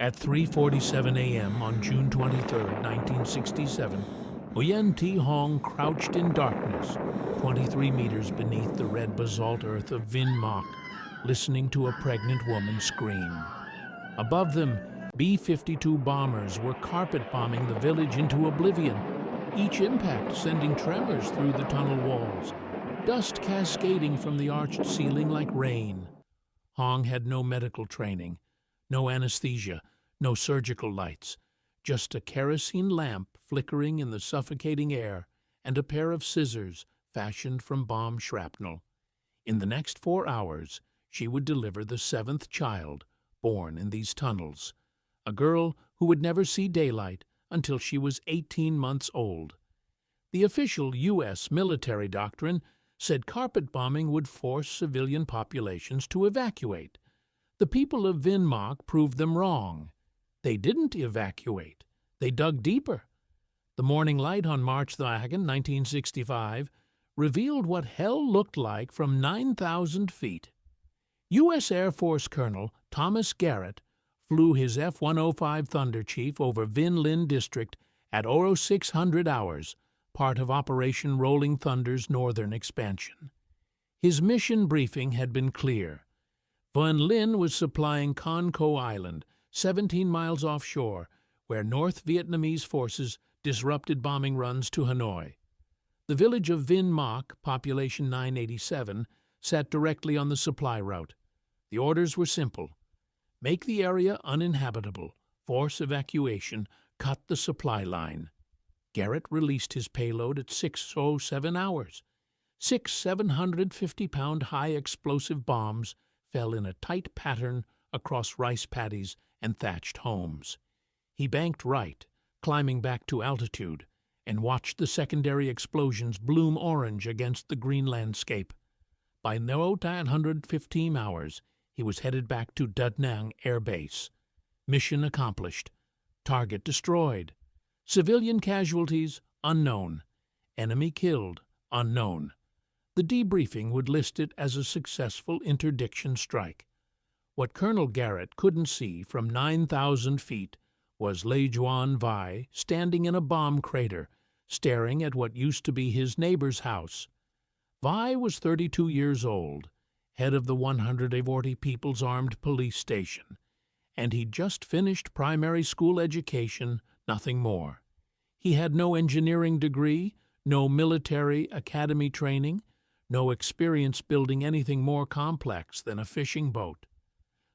At 3:47 a.m. on June 23, 1967, Nguyen Thi Hong crouched in darkness, 23 meters beneath the red basalt earth of Vinh Moc, listening to a pregnant woman scream. Above them, B-52 bombers were carpet-bombing the village into oblivion, each impact sending tremors through the tunnel walls, dust cascading from the arched ceiling like rain. Hong had no medical training, no anesthesia, no surgical lights, just a kerosene lamp flickering in the suffocating air and a pair of scissors fashioned from bomb shrapnel. In the next 4 hours, she would deliver the 7th child born in these tunnels, a girl who would never see daylight until she was 18 months old. The official U.S. military doctrine said carpet bombing would force civilian populations to evacuate. The people of Vinh Moc proved them wrong. They didn't evacuate. They dug deeper. The morning light on March 2, 1965, revealed what hell looked like from 9,000 feet. U.S. Air Force Colonel Thomas Garrett flew his F-105 Thunder Chief over Vinh Linh District at 0600 hours, part of Operation Rolling Thunder's northern expansion. His mission briefing had been clear. Vinh Linh was supplying Con Co Island, 17 miles offshore, where North Vietnamese forces disrupted bombing runs to Hanoi. The village of Vinh Moc, population 987, sat directly on the supply route. The orders were simple. Make the area uninhabitable, force evacuation, cut the supply line. Garrett released his payload at 6:07 hours. 6 750-pound high-explosive bombs fell in a tight pattern across rice paddies and thatched homes. He banked right, climbing back to altitude, and watched the secondary explosions bloom orange against the green landscape. By 0915 hours, he was headed back to Da Nang Air Base. Mission accomplished. Target destroyed. Civilian casualties, unknown. Enemy killed, unknown. The debriefing would list it as a successful interdiction strike. What Colonel Garrett couldn't see from 9,000 feet was Le Duan Vai standing in a bomb crater, staring at what used to be his neighbor's house. Vai was 32 years old, head of the 140 People's Armed Police Station, and he'd just finished primary school education, nothing more. He had no engineering degree, no military academy training, no experience building anything more complex than a fishing boat.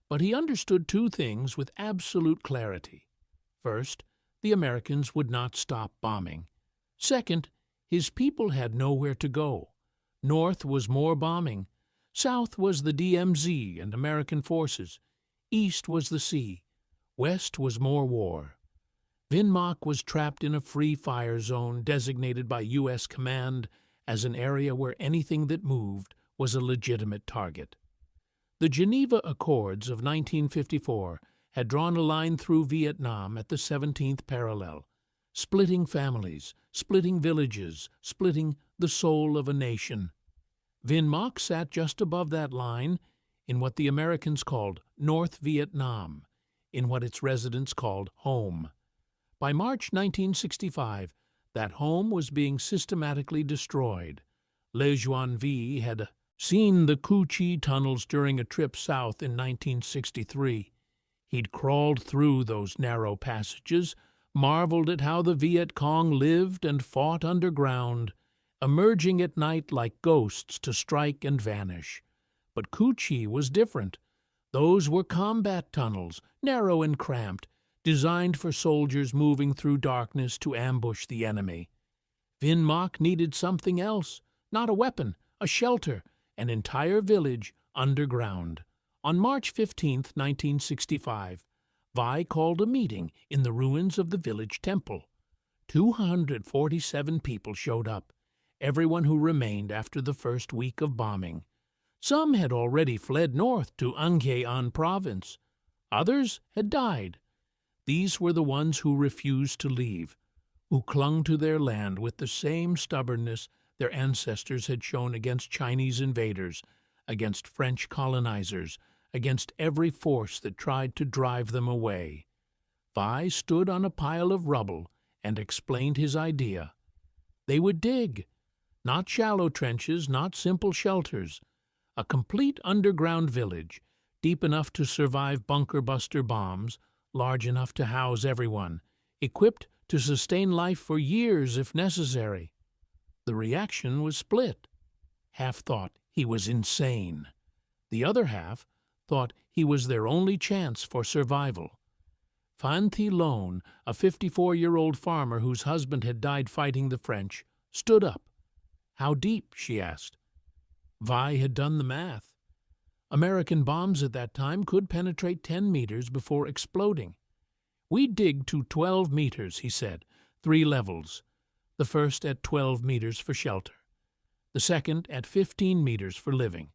But he understood two things with absolute clarity. First, the Americans would not stop bombing. Second, his people had nowhere to go. North was more bombing. South was the DMZ and American forces. East was the sea. West was more war. Vinh Moc was trapped in a free fire zone designated by U.S. command as an area where anything that moved was a legitimate target. The Geneva Accords of 1954 had drawn a line through Vietnam at the 17th parallel, splitting families, splitting villages, splitting the soul of a nation. Vinh Moc sat just above that line in what the Americans called North Vietnam, in what its residents called home. By March 1965, that home was being systematically destroyed. Le Duan Vai had seen the Cu Chi tunnels during a trip south in 1963. He'd crawled through those narrow passages, marveled at how the Viet Cong lived and fought underground, emerging at night like ghosts to strike and vanish. But Cu Chi was different. Those were combat tunnels, narrow and cramped, designed for soldiers moving through darkness to ambush the enemy. Vinh Moc needed something else, not a weapon, a shelter, an entire village underground. On March 15, 1965, Vai called a meeting in the ruins of the village temple. 247 people showed up, everyone who remained after the first week of bombing. Some had already fled north to An An province. Others had died. These were the ones who refused to leave, who clung to their land with the same stubbornness their ancestors had shown against Chinese invaders, against French colonizers, against every force that tried to drive them away. Vi stood on a pile of rubble and explained his idea. They would dig. Not shallow trenches, not simple shelters. A complete underground village, deep enough to survive bunker-buster bombs, large enough to house everyone, equipped to sustain life for years if necessary. The reaction was split. Half thought he was insane. The other half thought he was their only chance for survival. Phan Thi Lone, a 54-year-old farmer whose husband had died fighting the French, stood up. "How deep?" she asked. Vi had done the math. American bombs at that time could penetrate 10 meters before exploding. "We dig to 12 meters," he said, 3 levels. The first at 12 meters for shelter. The second at 15 meters for living.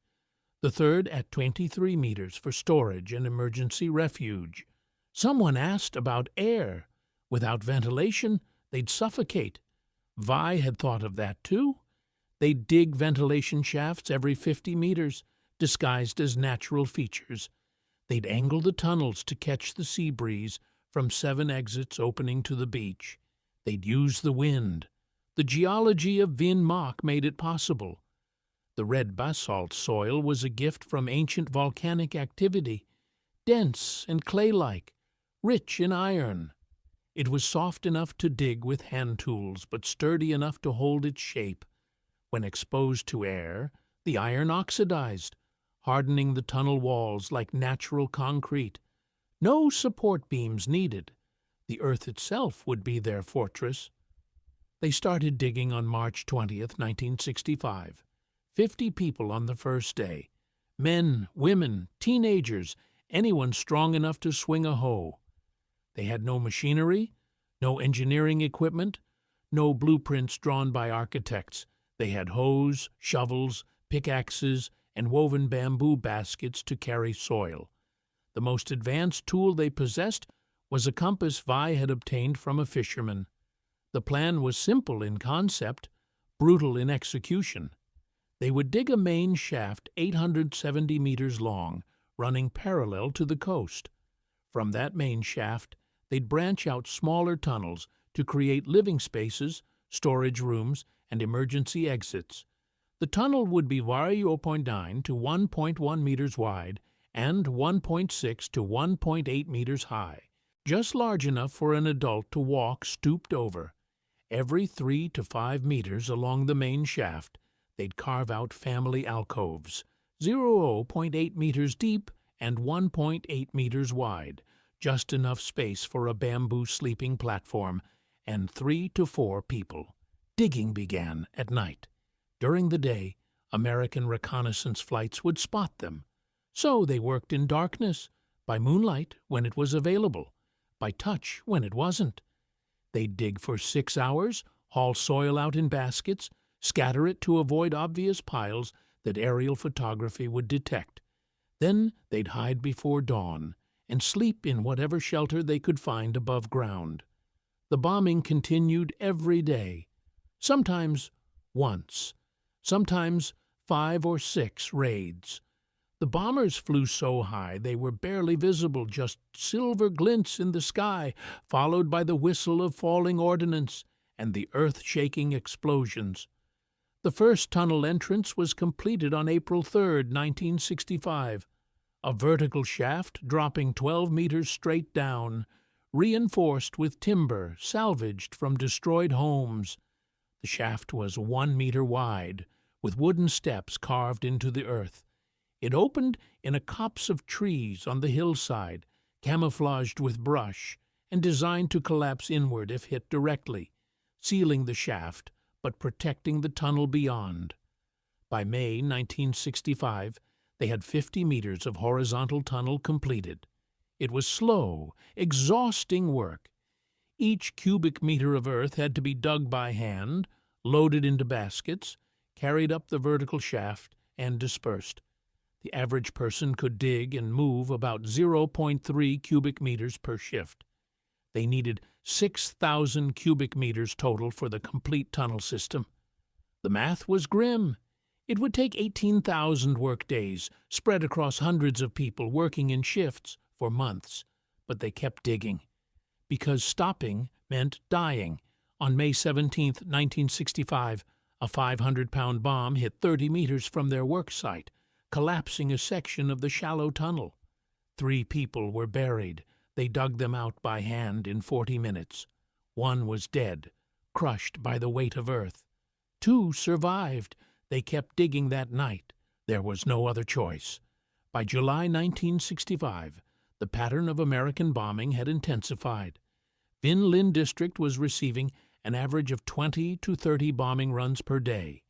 The third at 23 meters for storage and emergency refuge. Someone asked about air. Without ventilation, they'd suffocate. Vi had thought of that too. They'd dig ventilation shafts every 50 meters, disguised as natural features. They'd angle the tunnels to catch the sea breeze from 7 exits opening to the beach. They'd use the wind. The geology of Vinh Mach made it possible. The red basalt soil was a gift from ancient volcanic activity, dense and clay-like, rich in iron. It was soft enough to dig with hand tools, but sturdy enough to hold its shape. When exposed to air, the iron oxidized, hardening the tunnel walls like natural concrete. No support beams needed. The earth itself would be their fortress. They started digging on March 20th, 1965. 50 people on the first day. Men, women, teenagers, anyone strong enough to swing a hoe. They had no machinery, no engineering equipment, no blueprints drawn by architects. They had hoes, shovels, pickaxes, and woven bamboo baskets to carry soil. The most advanced tool they possessed was a compass Vi had obtained from a fisherman. The plan was simple in concept, brutal in execution. They would dig a main shaft 870 meters long, running parallel to the coast. From that main shaft, they'd branch out smaller tunnels to create living spaces, storage rooms, and emergency exits. The tunnel would be 0.9 to 1.1 meters wide and 1.6 to 1.8 meters high, just large enough for an adult to walk stooped over. Every 3 to 5 meters along the main shaft, they'd carve out family alcoves, 0.8 meters deep and 1.8 meters wide, just enough space for a bamboo sleeping platform, and 3 to 4 people. Digging began at night. During the day, American reconnaissance flights would spot them. So they worked in darkness, by moonlight when it was available, by touch when it wasn't. They'd dig for 6 hours, haul soil out in baskets, scatter it to avoid obvious piles that aerial photography would detect. Then they'd hide before dawn and sleep in whatever shelter they could find above ground. The bombing continued every day, sometimes once, sometimes 5 or 6 raids. The bombers flew so high they were barely visible, just silver glints in the sky, followed by the whistle of falling ordnance and the earth-shaking explosions. The first tunnel entrance was completed on April 3, 1965. A vertical shaft dropping 12 meters straight down, reinforced with timber salvaged from destroyed homes. The shaft was 1 meter wide, with wooden steps carved into the earth. It opened in a copse of trees on the hillside, camouflaged with brush, and designed to collapse inward if hit directly, sealing the shaft but protecting the tunnel beyond. By May 1965, they had 50 meters of horizontal tunnel completed. It was slow, exhausting work. Each cubic meter of earth had to be dug by hand, loaded into baskets, carried up the vertical shaft, and dispersed. The average person could dig and move about 0.3 cubic meters per shift. They needed 6,000 cubic meters total for the complete tunnel system. The math was grim. It would take 18,000 workdays, spread across hundreds of people working in shifts, for months. But they kept digging. because stopping meant dying. On May 17, 1965, a 500-pound bomb hit 30 meters from their work site, collapsing a section of the shallow tunnel. 3 people were buried. They dug them out by hand in 40 minutes. 1 was dead, crushed by the weight of earth. 2 survived. They kept digging that night. There was no other choice. By July 1965, the pattern of American bombing had intensified. Vinh Linh District was receiving an average of 20 to 30 bombing runs per day.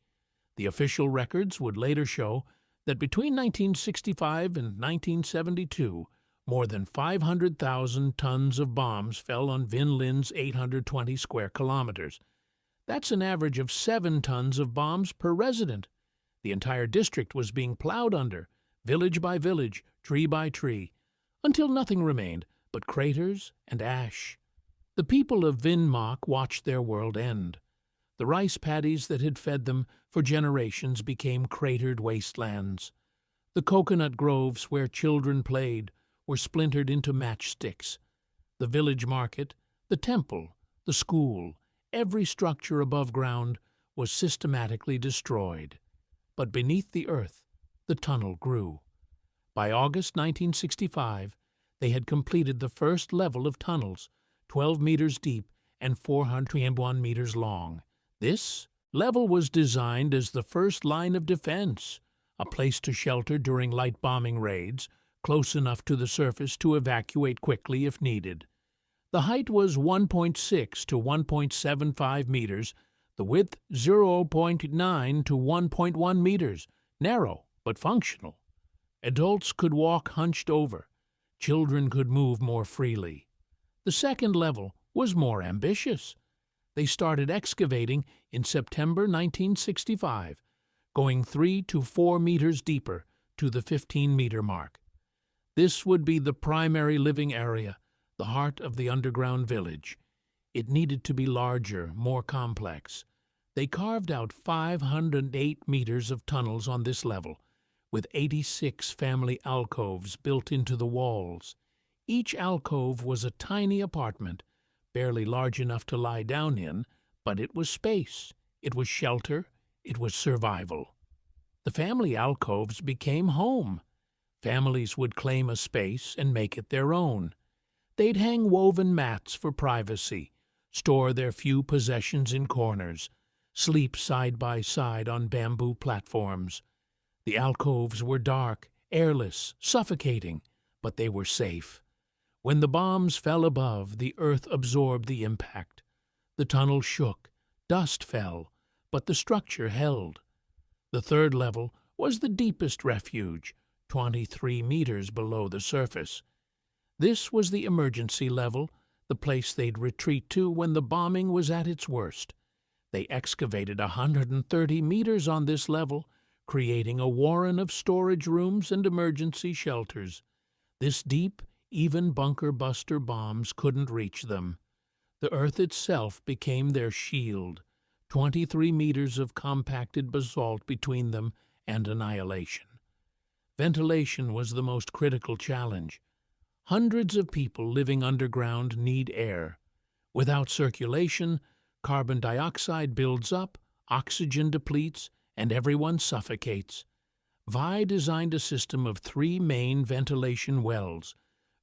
The official records would later show that between 1965 and 1972, more than 500,000 tons of bombs fell on Vinh Linh's 820 square kilometers. That's an average of 7 tons of bombs per resident. The entire district was being plowed under, village by village, tree by tree, until nothing remained but craters and ash. The people of Vinh Mach watched their world end. The rice paddies that had fed them for generations became cratered wastelands. The coconut groves where children played were splintered into matchsticks. The village market, the temple, the school, every structure above ground was systematically destroyed. But beneath the earth, the tunnel grew. By August 1965, they had completed the first level of tunnels, 12 meters deep and 401 meters long. This level was designed as the first line of defense, a place to shelter during light bombing raids, close enough to the surface to evacuate quickly if needed. The height was 1.6 to 1.75 meters, the width 0.9 to 1.1 meters, narrow but functional. Adults could walk hunched over. Children could move more freely. The second level was more ambitious. They started excavating in September 1965, going 3 to 4 meters deeper to the 15-meter mark. This would be the primary living area, the heart of the underground village. It needed to be larger, more complex. They carved out 508 meters of tunnels on this level, with 86 family alcoves built into the walls. Each alcove was a tiny apartment, barely large enough to lie down in, but it was space, it was shelter, it was survival. The family alcoves became home. Families would claim a space and make it their own. They'd hang woven mats for privacy, store their few possessions in corners, sleep side by side on bamboo platforms. The alcoves were dark, airless, suffocating, but they were safe. When the bombs fell above, the earth absorbed the impact. The tunnel shook, dust fell, but the structure held. The third level was the deepest refuge, 23 meters below the surface. This was the emergency level, the place they'd retreat to when the bombing was at its worst. They excavated 130 meters on this level, creating a warren of storage rooms and emergency shelters. This deep, even bunker-buster bombs couldn't reach them. The earth itself became their shield, 23 meters of compacted basalt between them and annihilation. Ventilation was the most critical challenge. Hundreds of people living underground need air. Without circulation, carbon dioxide builds up, oxygen depletes, and everyone suffocates. Vi designed a system of 3 main ventilation wells,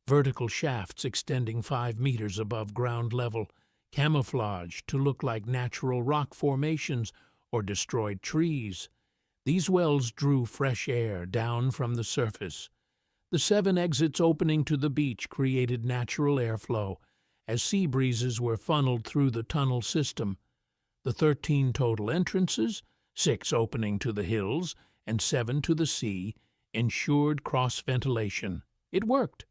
vertical shafts extending 5 meters above ground level, camouflaged to look like natural rock formations or destroyed trees. These wells drew fresh air down from the surface. The 7 exits opening to the beach created natural airflow, as sea breezes were funneled through the tunnel system. The 13 total entrances, 6 opening to the hills and 7 to the sea, ensured cross-ventilation. It worked.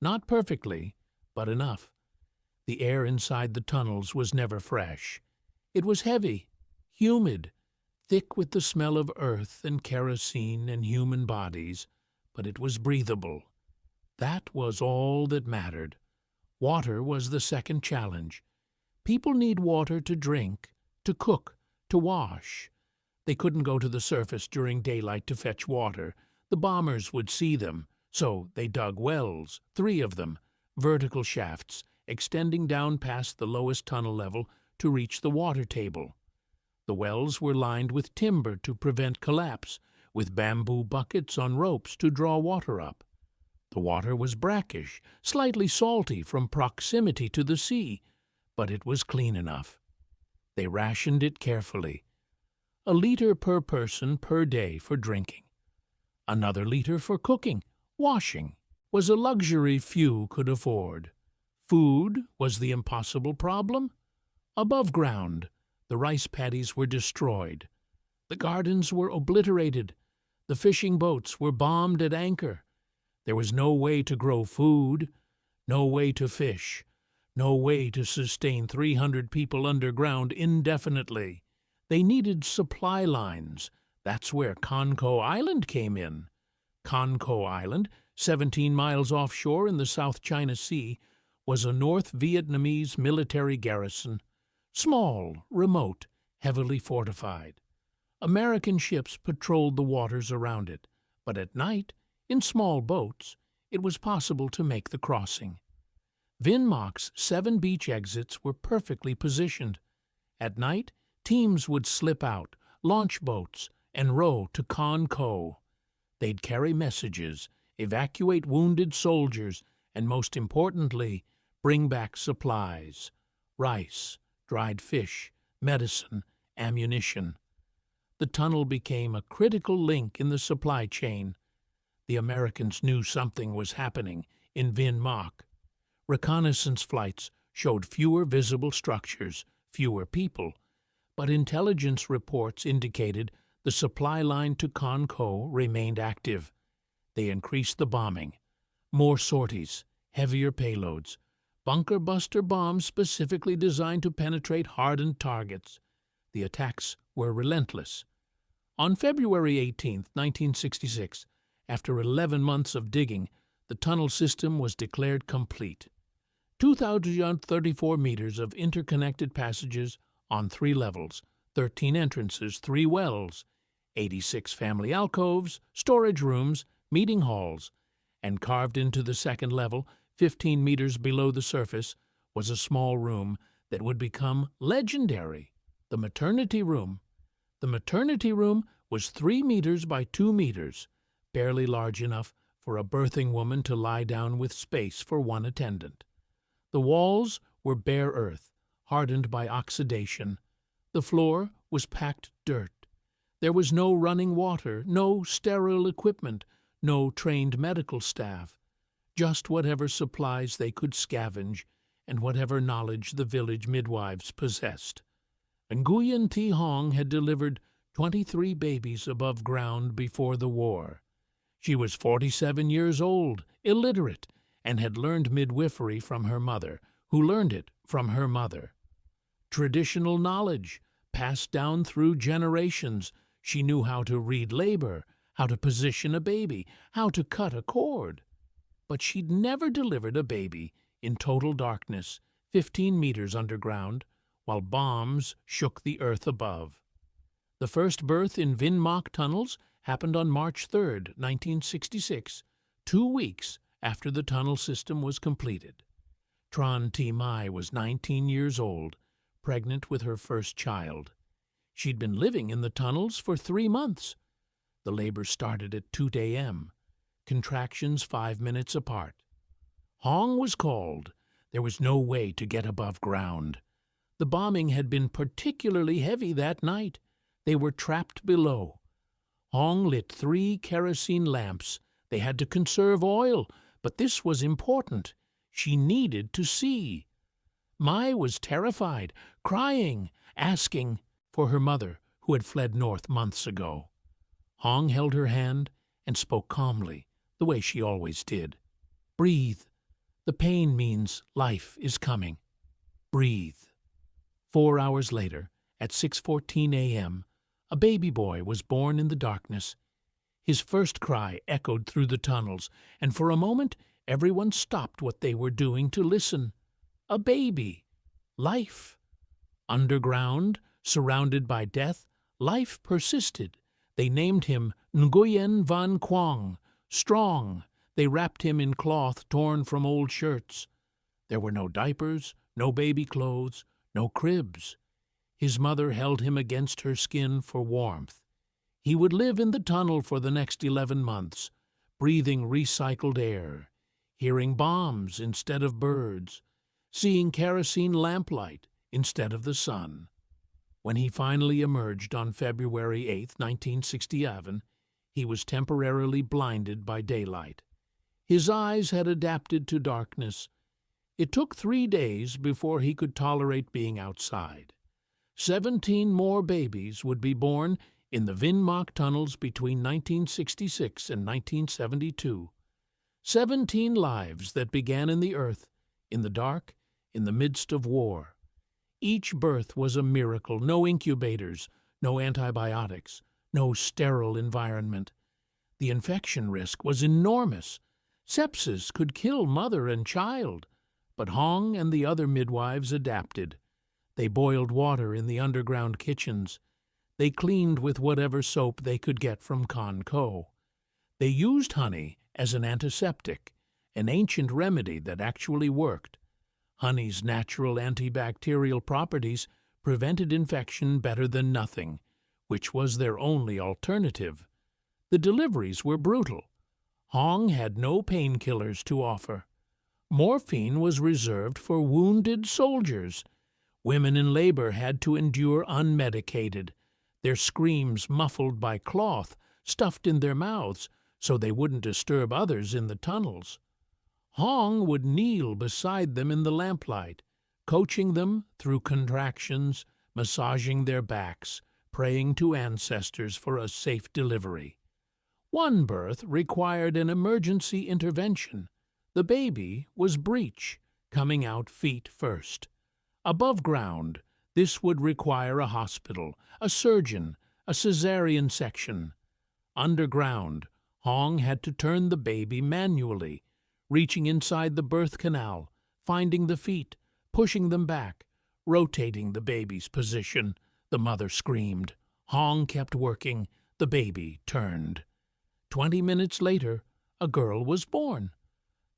Not perfectly, but enough. The air inside the tunnels was never fresh. It was heavy, humid, thick with the smell of earth and kerosene and human bodies, but it was breathable. That was all that mattered. Water was the second challenge. People need water to drink, to cook, to wash. They couldn't go to the surface during daylight to fetch water. The bombers would see them, so they dug wells, 3 of them, vertical shafts, extending down past the lowest tunnel level to reach the water table. The wells were lined with timber to prevent collapse, with bamboo buckets on ropes to draw water up. The water was brackish, slightly salty from proximity to the sea, but it was clean enough. They rationed it carefully. A liter per person per day for drinking. Another liter for cooking. Washing was a luxury few could afford. Food was the impossible problem. Above ground, the rice paddies were destroyed. The gardens were obliterated. The fishing boats were bombed at anchor. There was no way to grow food, no way to fish, no way to sustain 300 people underground indefinitely. They needed supply lines. That's where Conco Island came in. Conco Island, 17 miles offshore in the South China Sea, was a North Vietnamese military garrison. Small, remote, heavily fortified. American ships patrolled the waters around it, but at night, in small boats, it was possible to make the crossing. Vinh Moc's 7 beach exits were perfectly positioned. At night, teams would slip out, launch boats, and row to Con Co. They'd carry messages, evacuate wounded soldiers, and most importantly, bring back supplies: rice, dried fish, medicine, ammunition. The tunnel became a critical link in the supply chain. The Americans knew something was happening in Vinh Moc. Reconnaissance flights showed fewer visible structures, fewer people, but intelligence reports indicated the supply line to Con Co remained active. They increased the bombing. More sorties, heavier payloads, bunker-buster bombs specifically designed to penetrate hardened targets. The attacks were relentless. On February 18, 1966, after 11 months of digging, the tunnel system was declared complete. 2,034 meters of interconnected passages on 3 levels, 13 entrances, 3 wells, 86 family alcoves, storage rooms, meeting halls, and carved into the second level, 15 meters below the surface, was a small room that would become legendary, the maternity room. The maternity room was 3 meters by 2 meters, barely large enough for a birthing woman to lie down with space for one attendant. The walls were bare earth, hardened by oxidation. The floor was packed dirt. There was no running water, no sterile equipment, no trained medical staff, just whatever supplies they could scavenge and whatever knowledge the village midwives possessed. Nguyen Thi Hong had delivered 23 babies above ground before the war. She was 47 years old, illiterate, and had learned midwifery from her mother, who learned it from her mother. Traditional knowledge, passed down through generations. She knew how to read labor, how to position a baby, how to cut a cord. But she'd never delivered a baby in total darkness, 15 meters underground, while bombs shook the earth above. The first birth in Vinh Moc tunnels happened on March 3, 1966, 2 weeks after the tunnel system was completed. Tran Thi Mai was 19 years old, pregnant with her first child. She'd been living in the tunnels for 3 months. The labor started at 2 a.m., contractions 5 minutes apart. Hong was called. There was no way to get above ground. The bombing had been particularly heavy that night. They were trapped below. Hong lit 3 kerosene lamps. They had to conserve oil, but this was important. She needed to see. Mai was terrified, crying, asking for her mother, who had fled north months ago. Hong held her hand and spoke calmly, the way she always did. Breathe. The pain means life is coming. Breathe. 4 hours later, at 6:14 a.m., a baby boy was born in the darkness. His first cry echoed through the tunnels, and for a moment everyone stopped what they were doing to listen. A baby. Life. Underground, surrounded by death, life persisted. They named him Nguyen Van Quang, strong. They wrapped him in cloth torn from old shirts. There were no diapers, no baby clothes, no cribs. His mother held him against her skin for warmth. He would live in the tunnel for the next 11 months, breathing recycled air, hearing bombs instead of birds, seeing kerosene lamplight instead of the sun. When he finally emerged on February 8, 1967, he was temporarily blinded by daylight. His eyes had adapted to darkness. It took 3 days before he could tolerate being outside. 17 more babies would be born in the Vinmock tunnels between 1966 and 1972. 17 lives that began in the earth, in the dark, in the midst of war. Each birth was a miracle. No incubators, no antibiotics, no sterile environment. The infection risk was enormous. Sepsis could kill mother and child. But Hong and the other midwives adapted. They boiled water in the underground kitchens. They cleaned with whatever soap they could get from Conco. They used honey as an antiseptic, an ancient remedy that actually worked. Honey's natural antibacterial properties prevented infection better than nothing, which was their only alternative. The deliveries were brutal. Hong had no painkillers to offer. Morphine was reserved for wounded soldiers. Women in labor had to endure unmedicated, their screams muffled by cloth stuffed in their mouths so they wouldn't disturb others in the tunnels. Hong would kneel beside them in the lamplight, coaching them through contractions, massaging their backs, praying to ancestors for a safe delivery. One birth required an emergency intervention. The baby was breech, coming out feet first. Above ground, this would require a hospital, a surgeon, a cesarean section. Underground, Hong had to turn the baby manually, reaching inside the birth canal, finding the feet, pushing them back, rotating the baby's position. The mother screamed. Hong kept working. The baby turned. 20 minutes later, a girl was born.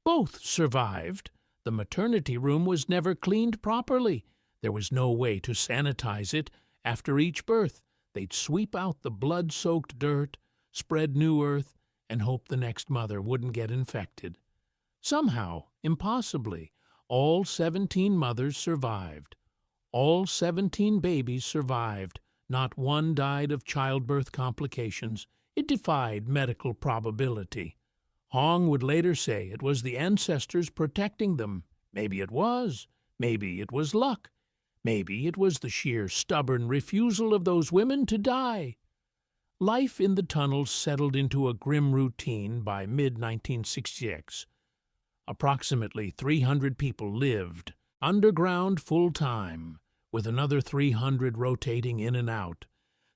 Both survived. The maternity room was never cleaned properly. There was no way to sanitize it. After each birth, they'd sweep out the blood-soaked dirt, spread new earth, and hope the next mother wouldn't get infected. Somehow, impossibly, all 17 mothers survived. All 17 babies survived. Not one died of childbirth complications. It defied medical probability. Hong would later say it was the ancestors protecting them. Maybe it was. Maybe it was luck. Maybe it was the sheer stubborn refusal of those women to die. Life in the tunnels settled into a grim routine by mid-1966. Approximately 300 people lived underground full-time, with another 300 rotating in and out,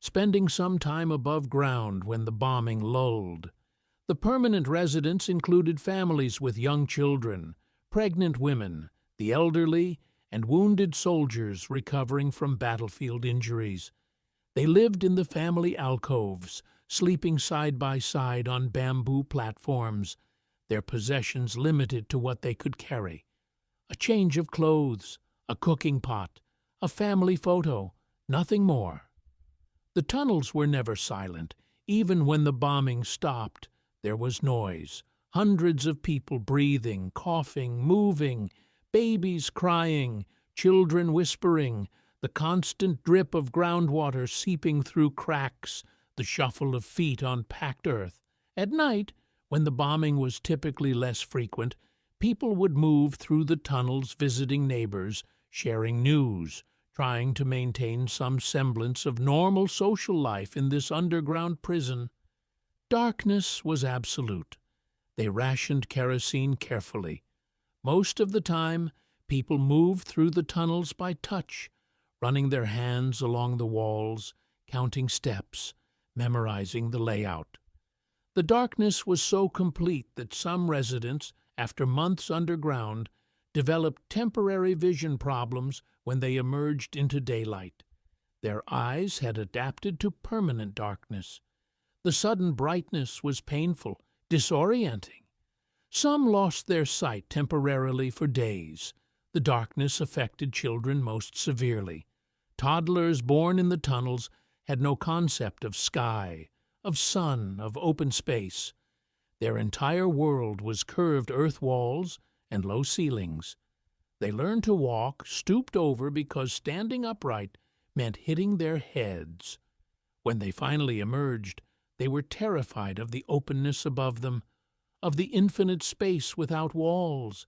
spending some time above ground when the bombing lulled. The permanent residents included families with young children, pregnant women, the elderly, and wounded soldiers recovering from battlefield injuries. They lived in the family alcoves, sleeping side by side on bamboo platforms, their possessions limited to what they could carry. A change of clothes, a cooking pot, a family photo, nothing more. The tunnels were never silent. Even when the bombing stopped, there was noise. Hundreds of people breathing, coughing, moving, babies crying, children whispering, the constant drip of groundwater seeping through cracks, the shuffle of feet on packed earth. At night, when the bombing was typically less frequent, people would move through the tunnels visiting neighbors, sharing news, trying to maintain some semblance of normal social life in this underground prison. Darkness was absolute. They rationed kerosene carefully. Most of the time, people moved through the tunnels by touch, running their hands along the walls, counting steps, memorizing the layout. The darkness was so complete that some residents, after months underground, developed temporary vision problems when they emerged into daylight. Their eyes had adapted to permanent darkness. The sudden brightness was painful, disorienting. Some lost their sight temporarily for days. The darkness affected children most severely. Toddlers born in the tunnels had no concept of sky, of sun, of open space. Their entire world was curved earth walls and low ceilings. They learned to walk stooped over because standing upright meant hitting their heads. When they finally emerged, they were terrified of the openness above them, of the infinite space without walls.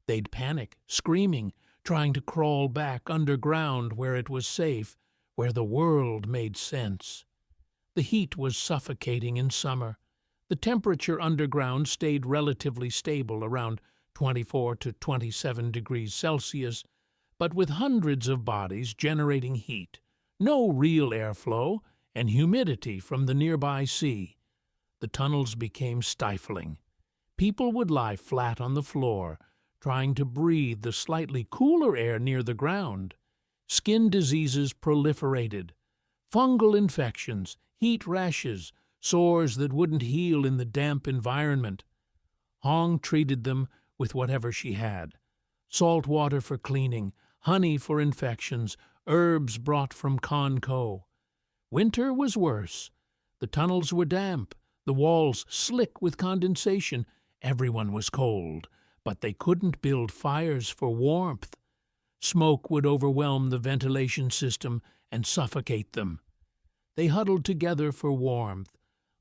They'd panic, screaming, trying to crawl back underground where it was safe, where the world made sense. The heat was suffocating in summer. The temperature underground stayed relatively stable around 24 to 27 degrees Celsius, but with hundreds of bodies generating heat, no real airflow, and humidity from the nearby sea, the tunnels became stifling. People would lie flat on the floor, trying to breathe the slightly cooler air near the ground. Skin diseases proliferated. Fungal infections, heat rashes, sores that wouldn't heal in the damp environment. Hong treated them with whatever she had. Salt water for cleaning, honey for infections, herbs brought from Conco. Winter was worse. The tunnels were damp, the walls slick with condensation. Everyone was cold, but they couldn't build fires for warmth. Smoke would overwhelm the ventilation system and suffocate them. They huddled together for warmth,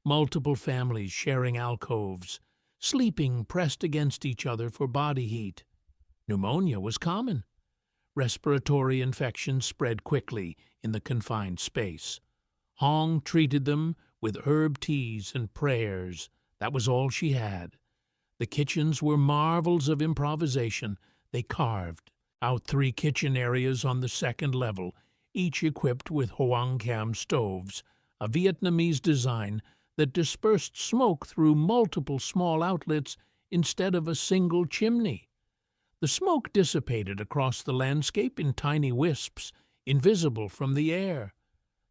multiple families sharing alcoves, sleeping pressed against each other for body heat. Pneumonia was common. Respiratory infections spread quickly in the confined space. Hong treated them with herb teas and prayers. That was all she had. The kitchens were marvels of improvisation. They carved out 3 kitchen areas on the second level, each equipped with Hoang Cam stoves, a Vietnamese design that dispersed smoke through multiple small outlets instead of a single chimney. The smoke dissipated across the landscape in tiny wisps, invisible from the air.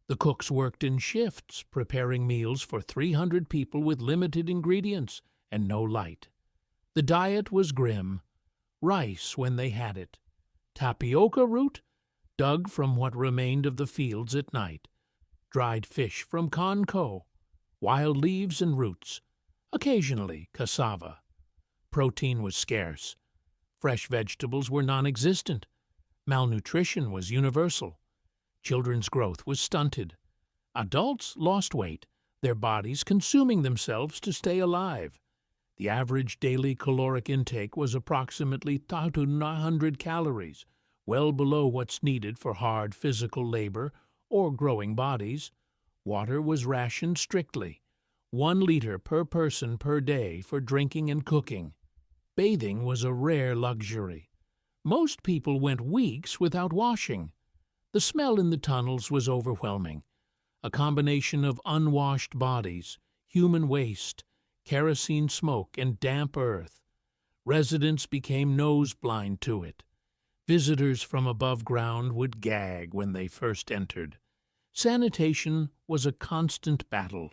The cooks worked in shifts, preparing meals for 300 people with limited ingredients and no light. The diet was grim. Rice when they had it. Tapioca root, dug from what remained of the fields at night. Dried fish from Conco. Wild leaves and roots. Occasionally cassava. Protein was scarce. Fresh vegetables were non-existent. Malnutrition was universal. Children's growth was stunted. Adults lost weight, their bodies consuming themselves to stay alive. The average daily caloric intake was approximately 900 calories, well below what's needed for hard physical labor or growing bodies. Water was rationed strictly, 1 liter per person per day for drinking and cooking. Bathing was a rare luxury. Most people went weeks without washing. The smell in the tunnels was overwhelming, a combination of unwashed bodies, human waste, kerosene smoke, and damp earth. Residents became nose-blind to it. Visitors from above ground would gag when they first entered. Sanitation was a constant battle.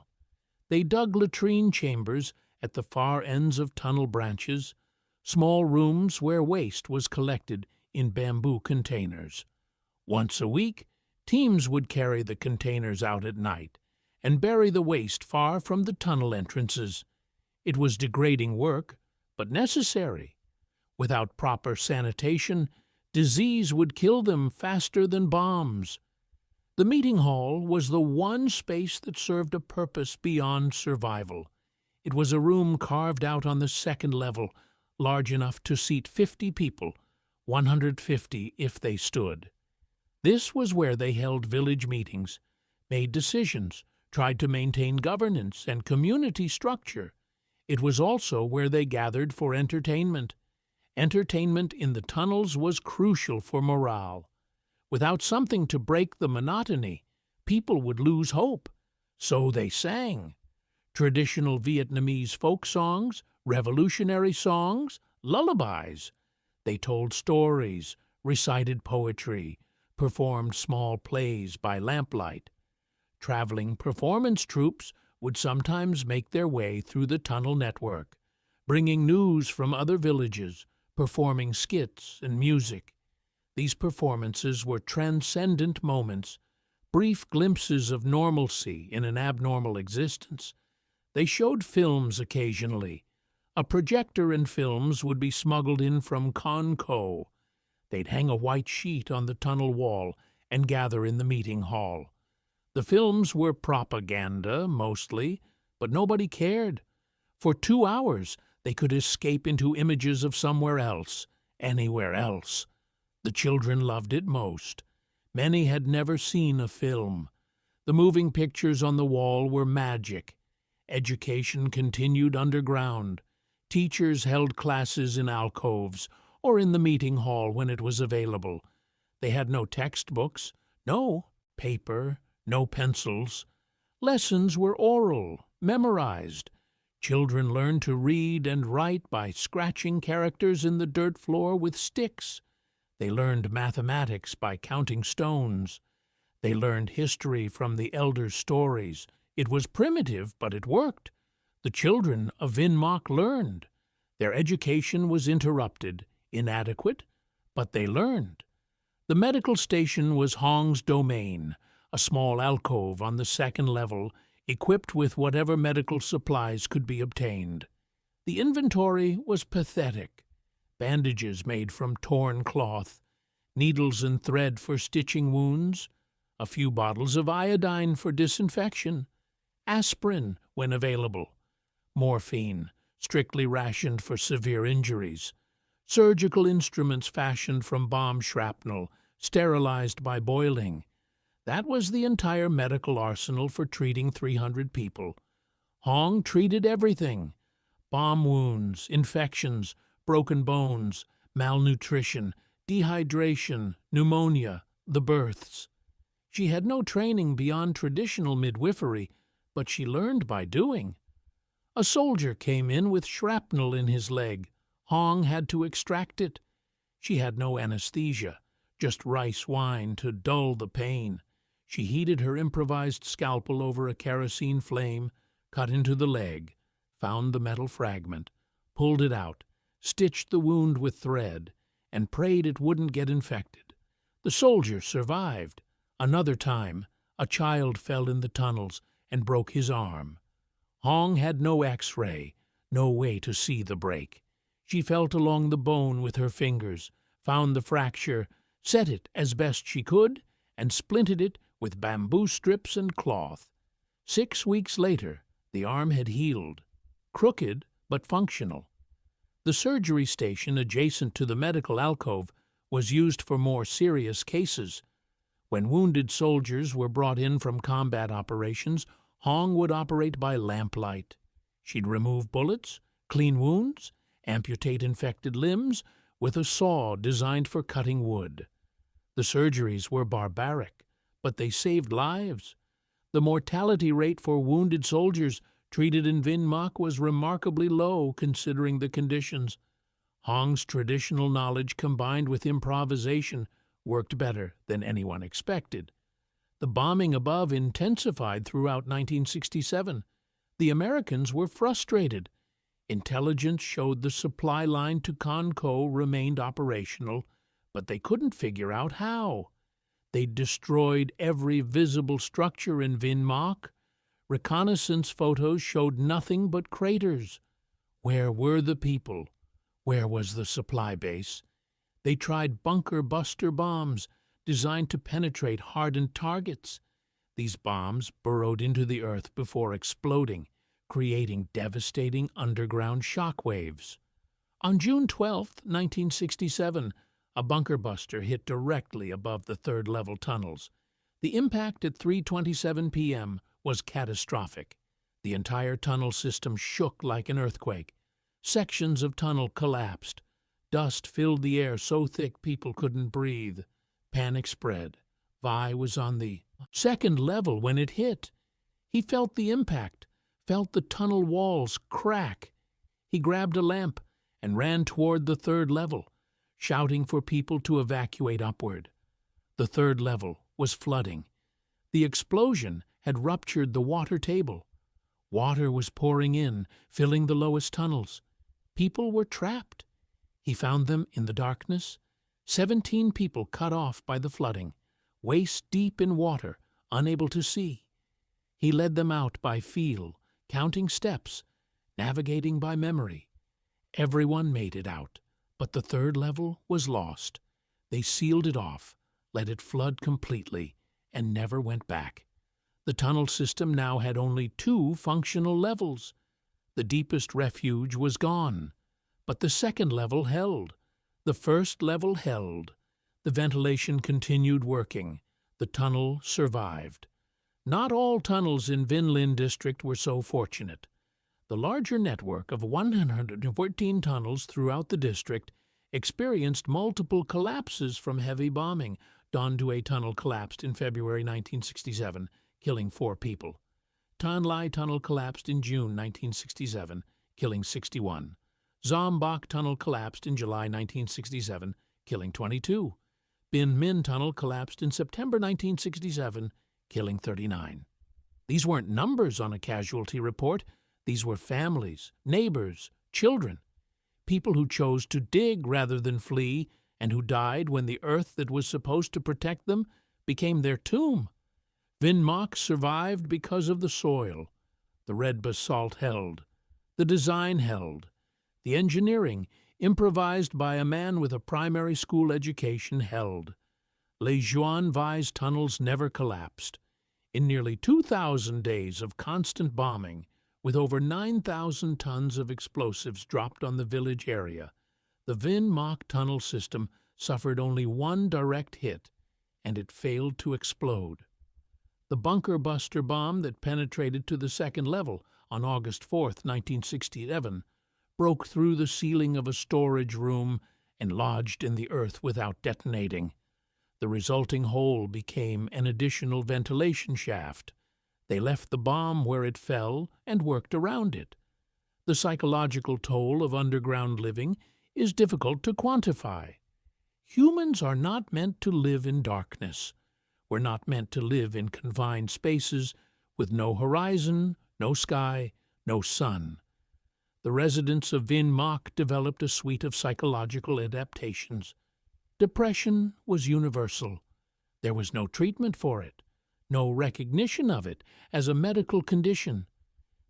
They dug latrine chambers at the far ends of tunnel branches, small rooms where waste was collected in bamboo containers. Once a week, teams would carry the containers out at night and bury the waste far from the tunnel entrances. It was degrading work, but necessary. Without proper sanitation, disease would kill them faster than bombs. The meeting hall was the one space that served a purpose beyond survival. It was a room carved out on the second level, large enough to seat 50 people, 150 if they stood. This was where they held village meetings, made decisions, tried to maintain governance and community structure. It was also where they gathered for entertainment. Entertainment in the tunnels was crucial for morale. Without something to break the monotony, people would lose hope. So they sang. Traditional Vietnamese folk songs, revolutionary songs, lullabies. They told stories, recited poetry, performed small plays by lamplight. Traveling performance troupes would sometimes make their way through the tunnel network, bringing news from other villages, performing skits and music. These performances were transcendent moments, brief glimpses of normalcy in an abnormal existence. They showed films occasionally. A projector and films would be smuggled in from Conco. They'd hang a white sheet on the tunnel wall and gather in the meeting hall. The films were propaganda, mostly, but nobody cared. For 2 hours, they could escape into images of somewhere else, anywhere else. The children loved it most. Many had never seen a film. The moving pictures on the wall were magic. Education continued underground. Teachers held classes in alcoves or in the meeting hall when it was available. They had no textbooks, no paper, no pencils. Lessons were oral, memorized. Children learned to read and write by scratching characters in the dirt floor with sticks. They learned mathematics by counting stones. They learned history from the elders' stories. It was primitive, but it worked. The children of Vinmock learned. Their education was interrupted, inadequate, but they learned. The medical station was Hong's domain, a small alcove on the second level, equipped with whatever medical supplies could be obtained. The inventory was pathetic. Bandages made from torn cloth, needles and thread for stitching wounds, a few bottles of iodine for disinfection, aspirin when available, morphine, strictly rationed for severe injuries, surgical instruments fashioned from bomb shrapnel, sterilized by boiling. That was the entire medical arsenal for treating 300 people. Hong treated everything: bomb wounds, infections, broken bones, malnutrition, dehydration, pneumonia, the births. She had no training beyond traditional midwifery, but she learned by doing. A soldier came in with shrapnel in his leg. Hong had to extract it. She had no anesthesia, just rice wine to dull the pain. She heated her improvised scalpel over a kerosene flame, cut into the leg, found the metal fragment, pulled it out, stitched the wound with thread, and prayed it wouldn't get infected. The soldier survived. Another time, a child fell in the tunnels and broke his arm. Hong had no X-ray, no way to see the break. She felt along the bone with her fingers, found the fracture, set it as best she could, and splinted it with bamboo strips and cloth. 6 weeks later, the arm had healed, crooked but functional. The surgery station adjacent to the medical alcove was used for more serious cases. When wounded soldiers were brought in from combat operations, Hong would operate by lamplight. She'd remove bullets, clean wounds, amputate infected limbs with a saw designed for cutting wood. The surgeries were barbaric, but they saved lives. The mortality rate for wounded soldiers treated in Vinmock was remarkably low considering the conditions. Hong's traditional knowledge combined with improvisation worked better than anyone expected. The bombing above intensified throughout 1967. The Americans were frustrated. Intelligence showed the supply line to Conco remained operational, but they couldn't figure out how. They'd destroyed every visible structure in Vinmock. Reconnaissance photos showed nothing but craters. Where were the people? Where was the supply base? They tried bunker-buster bombs designed to penetrate hardened targets. These bombs burrowed into the earth before exploding, creating devastating underground shock waves. On June 12, 1967, a bunker buster hit directly above the third-level tunnels. The impact at 3:27 p.m. was catastrophic. The entire tunnel system shook like an earthquake. Sections of tunnel collapsed. Dust filled the air so thick people couldn't breathe. Panic spread. Vi was on the second level when it hit. He felt the impact, felt the tunnel walls crack. He grabbed a lamp and ran toward the third level, shouting for people to evacuate upward. The third level was flooding. The explosion had ruptured the water table. Water was pouring in, filling the lowest tunnels. People were trapped. He found them in the darkness, 17 people cut off by the flooding, waist-deep in water, unable to see. He led them out by feel, counting steps, navigating by memory. Everyone made it out, but the third level was lost. They sealed it off, let it flood completely, and never went back. The tunnel system now had only 2 functional levels. The deepest refuge was gone, but the second level held. The first level held. The ventilation continued working. The tunnel survived. Not all tunnels in Vinland district were so fortunate. The larger network of 114 tunnels throughout the district experienced multiple collapses from heavy bombing. Dondue tunnel collapsed in February 1967, killing 4 people. Tanlai tunnel collapsed in June 1967, killing 61. Zombak tunnel collapsed in July 1967, killing 22. Bin Min tunnel collapsed in September 1967, killing 39. These weren't numbers on a casualty report. These were families, neighbors, children, people who chose to dig rather than flee, and who died when the earth that was supposed to protect them became their tomb. Vinmock survived because of the soil. The red basalt held. The design held. The engineering, improvised by a man with a primary school education, held. Les Juan Vise tunnels never collapsed. In nearly 2,000 days of constant bombing, with over 9,000 tons of explosives dropped on the village area, the Vinmock tunnel system suffered only 1 direct hit, and it failed to explode. The bunker buster bomb that penetrated to the second level on August 4, 1967, broke through the ceiling of a storage room and lodged in the earth without detonating. The resulting hole became an additional ventilation shaft. They left the bomb where it fell and worked around it. The psychological toll of underground living is difficult to quantify. Humans are not meant to live in darkness. We're not meant to live in confined spaces with no horizon, no sky, no sun. The residents of Vinmock developed a suite of psychological adaptations. Depression was universal. There was no treatment for it, no recognition of it as a medical condition.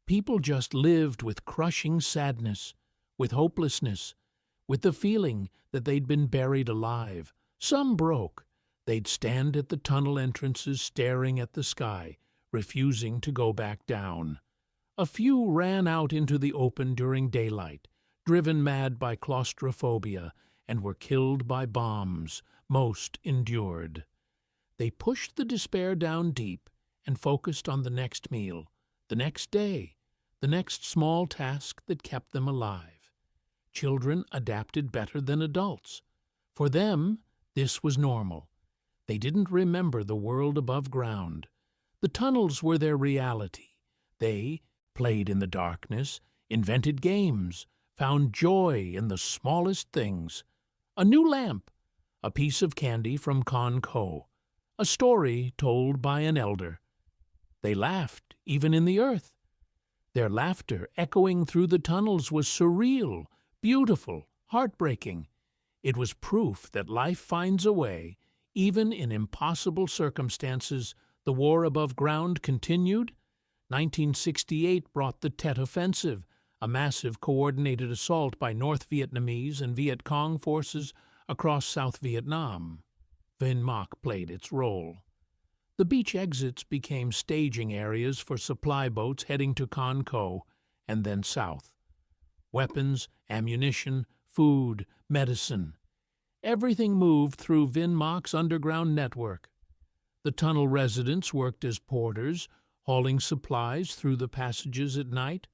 People just lived with crushing sadness, with hopelessness, with the feeling that they'd been buried alive. Some broke. They'd stand at the tunnel entrances staring at the sky, refusing to go back down. A few ran out into the open during daylight, driven mad by claustrophobia, and were killed by bombs. Most endured. They pushed the despair down deep and focused on the next meal, the next day, the next small task that kept them alive. Children adapted better than adults. For them, this was normal. They didn't remember the world above ground. The tunnels were their reality. They played in the darkness, invented games, found joy in the smallest things. A new lamp, a piece of candy from Con-Co, a story told by an elder. They laughed, even in the earth. Their laughter, echoing through the tunnels, was surreal, beautiful, heartbreaking. It was proof that life finds a way, even in impossible circumstances. The war above ground continued. 1968 brought the Tet Offensive, a massive coordinated assault by North Vietnamese and Viet Cong forces across South Vietnam. Vinmock played its role. The beach exits became staging areas for supply boats heading to Con-Co and then south. Weapons, ammunition, food, medicine. Everything moved through Vinmock's underground network. The tunnel residents worked as porters, hauling supplies through the passages at night,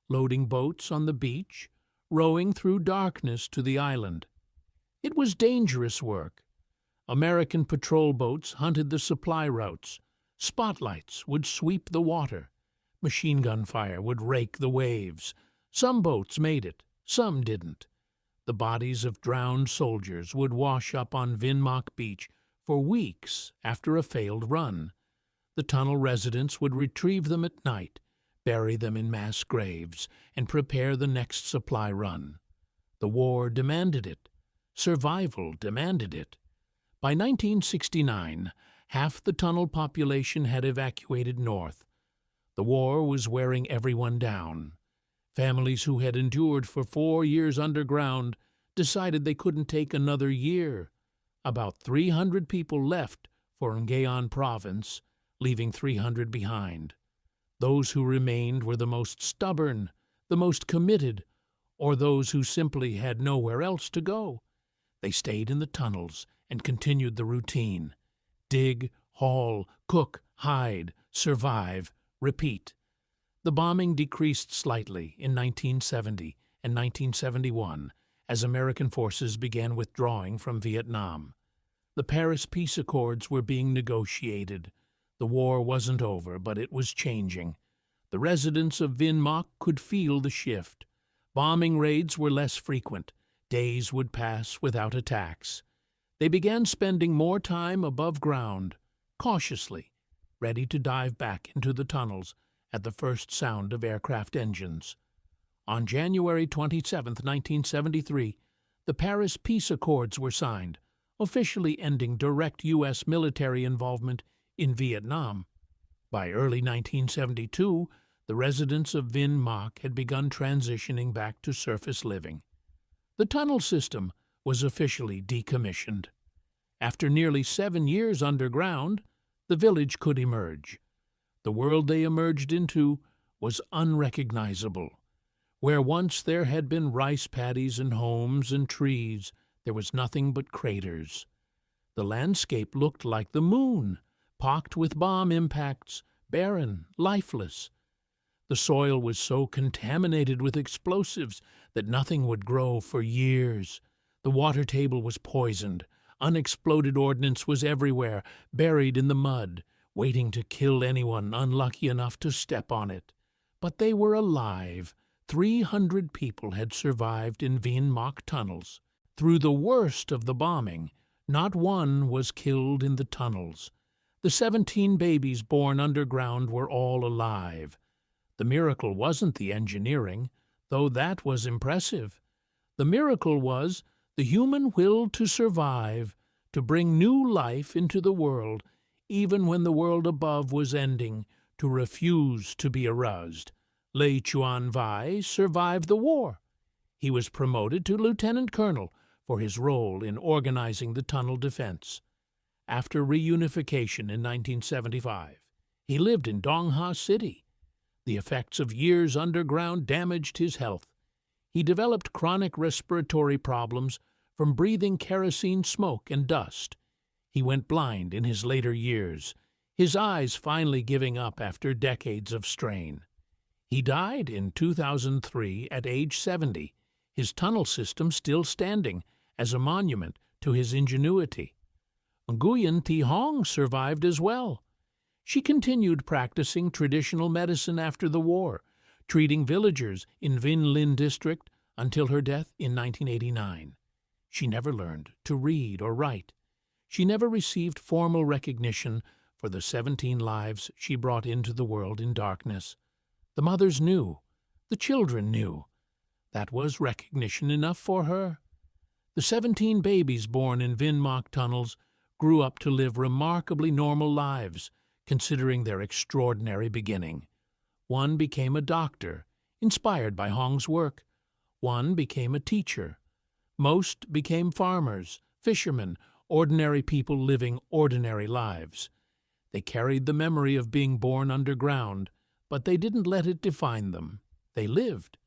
loading boats on the beach, rowing through darkness to the island. It was dangerous work. American patrol boats hunted the supply routes. Spotlights would sweep the water. Machine gun fire would rake the waves. Some boats made it, some didn't. The bodies of drowned soldiers would wash up on Vinmock Beach for weeks after a failed run. The tunnel residents would retrieve them at night, bury them in mass graves, and prepare the next supply run. The war demanded it. Survival demanded it. By 1969, half the tunnel population had evacuated north. The war was wearing everyone down. Families who had endured for 4 years underground decided they couldn't take another year. About 300 people left for Ngayon province, leaving 300 behind. Those who remained were the most stubborn, the most committed, or those who simply had nowhere else to go. They stayed in the tunnels and continued the routine. Dig, haul, cook, hide, survive, repeat. The bombing decreased slightly in 1970 and 1971 as American forces began withdrawing from Vietnam. The Paris Peace Accords were being negotiated. The war wasn't over, but it was changing. The residents of Vinh Moc could feel the shift. Bombing raids were less frequent. Days would pass without attacks. They began spending more time above ground, cautiously, ready to dive back into the tunnels at the first sound of aircraft engines. On January 27, 1973, the Paris Peace Accords were signed, officially ending direct U.S. military involvement in Vietnam. By early 1972, the residents of Vinh Moc had begun transitioning back to surface living. The tunnel system was officially decommissioned. After nearly 7 years underground, the village could emerge. The world they emerged into was unrecognizable. Where once there had been rice paddies and homes and trees, there was nothing but craters. The landscape looked like the moon, pocked with bomb impacts, barren, lifeless. The soil was so contaminated with explosives that nothing would grow for years. The water table was poisoned. Unexploded ordnance was everywhere, buried in the mud, waiting to kill anyone unlucky enough to step on it. But they were alive. 300 people had survived in Vinh Moc tunnels. Through the worst of the bombing, not one was killed in the tunnels. The 17 babies born underground were all alive. The miracle wasn't the engineering, though that was impressive. The miracle was the human will to survive, to bring new life into the world, even when the world above was ending, to refuse to be aroused. Lê Chuan Vai survived the war. He was promoted to lieutenant colonel for his role in organizing the tunnel defense. After reunification in 1975, he lived in Dong Ha City. The effects of years underground damaged his health. He developed chronic respiratory problems from breathing kerosene smoke and dust. He went blind in his later years, his eyes finally giving up after decades of strain. He died in 2003 at age 70, his tunnel system still standing as a monument to his ingenuity. Nguyen Thi Hong survived as well. She continued practicing traditional medicine after the war, treating villagers in Vinh Linh district until her death in 1989. She never learned to read or write. She never received formal recognition for the 17 lives she brought into the world in darkness. The mothers knew. The children knew. That was recognition enough for her. The 17 babies born in Vinh Moc tunnels grew up to live remarkably normal lives, considering their extraordinary beginning. One became a doctor, inspired by Hong's work. One became a teacher. Most became farmers, fishermen, ordinary people living ordinary lives. They carried the memory of being born underground, but they didn't let it define them. They lived.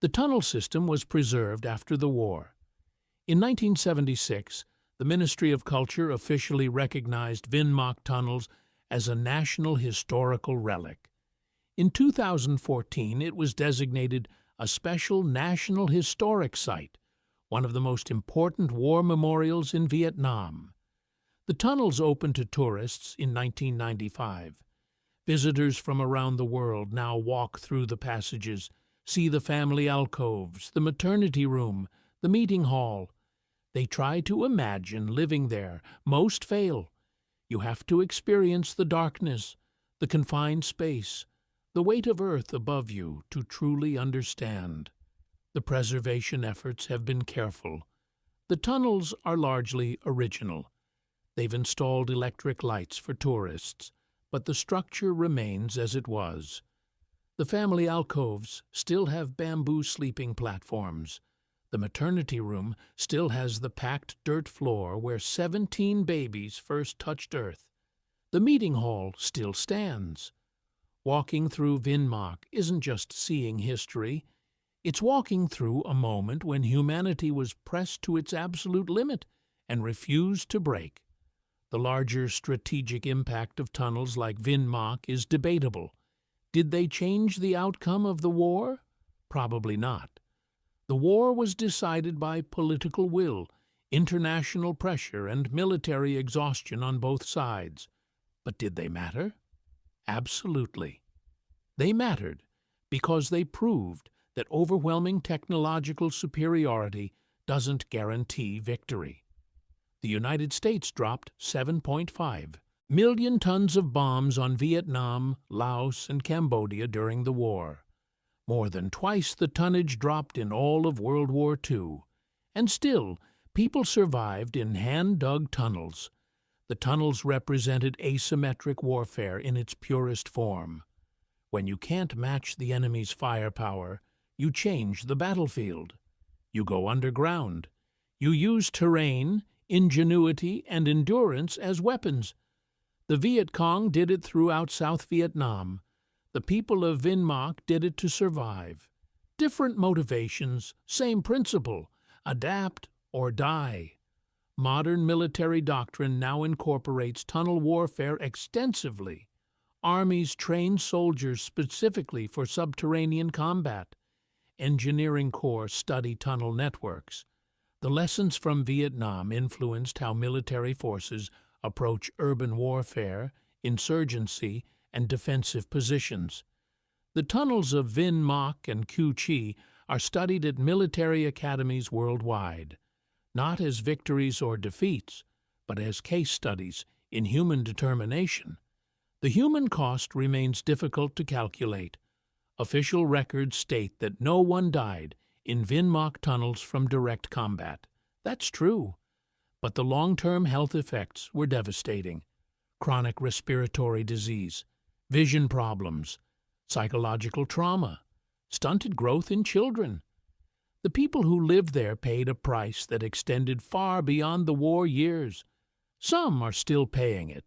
The tunnel system was preserved after the war. In 1976, the Ministry of Culture officially recognized Vinh Moc tunnels as a national historical relic. In 2014, it was designated a special National Historic Site, one of the most important war memorials in Vietnam. The tunnels opened to tourists in 1995. Visitors from around the world now walk through the passages, see the family alcoves, the maternity room, the meeting hall. They try to imagine living there. Most fail. You have to experience the darkness, the confined space, the weight of earth above you to truly understand. The preservation efforts have been careful. The tunnels are largely original. They've installed electric lights for tourists, but the structure remains as it was. The family alcoves still have bamboo sleeping platforms. The maternity room still has the packed dirt floor where 17 babies first touched earth. The meeting hall still stands. Walking through Vinmark isn't just seeing history. It's walking through a moment when humanity was pressed to its absolute limit and refused to break. The larger strategic impact of tunnels like Vinmark is debatable. Did they change the outcome of the war? Probably not. The war was decided by political will, international pressure, and military exhaustion on both sides. But did they matter? Absolutely. They mattered because they proved that overwhelming technological superiority doesn't guarantee victory. The United States dropped 7.5 million tons of bombs on Vietnam, Laos, and Cambodia during the war, more than twice the tonnage dropped in all of World War II. And still, people survived in hand-dug tunnels. The tunnels represented asymmetric warfare in its purest form. When you can't match the enemy's firepower, you change the battlefield. You go underground. You use terrain, ingenuity, and endurance as weapons. The Viet Cong did it throughout South Vietnam. The people of Vinmark did it to survive. Different motivations, same principle: adapt or die. Modern military doctrine now incorporates tunnel warfare extensively. Armies train soldiers specifically for subterranean combat. Engineering corps study tunnel networks. The lessons from Vietnam influenced how military forces approach urban warfare, insurgency, and defensive positions. The tunnels of Vinmark and Cu Chi are studied at military academies worldwide, not as victories or defeats, but as case studies in human determination. The human cost remains difficult to calculate. Official records state that no one died in Vinmark tunnels from direct combat. That's true. But the long-term health effects were devastating. Chronic respiratory disease, vision problems, psychological trauma, stunted growth in children. The people who lived there paid a price that extended far beyond the war years. Some are still paying it.